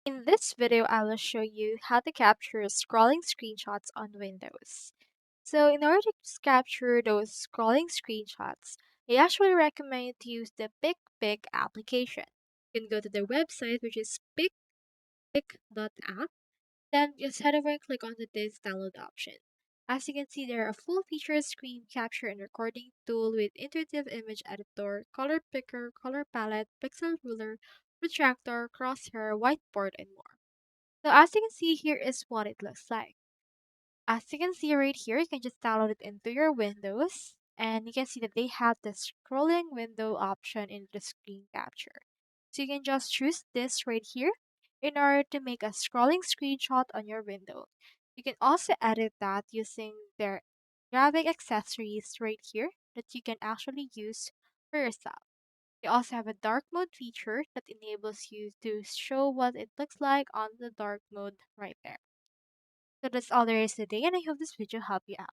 In this video, I will show you how to capture scrolling screenshots on Windows. So in order to capture those scrolling screenshots, I actually recommend to use the PicPic application. You can go to their website, which is pickpick.app, then just head over and click on this download option. As you can see, there are a full feature screen capture and recording tool with intuitive image editor, color picker, color palette, pixel ruler, protractor, crosshair, whiteboard, and more. So as you can see, here is what it looks like. As you can see right here, you can just download it into your Windows, and you can see that they have the scrolling window option in the screen capture. So you can just choose this right here in order to make a scrolling screenshot on your window. You can also edit that using their graphic accessories right here that you can actually use for yourself. They also have a dark mode feature that enables you to show what it looks like on the dark mode right there. So that's all there is today, and I hope this video helped you out.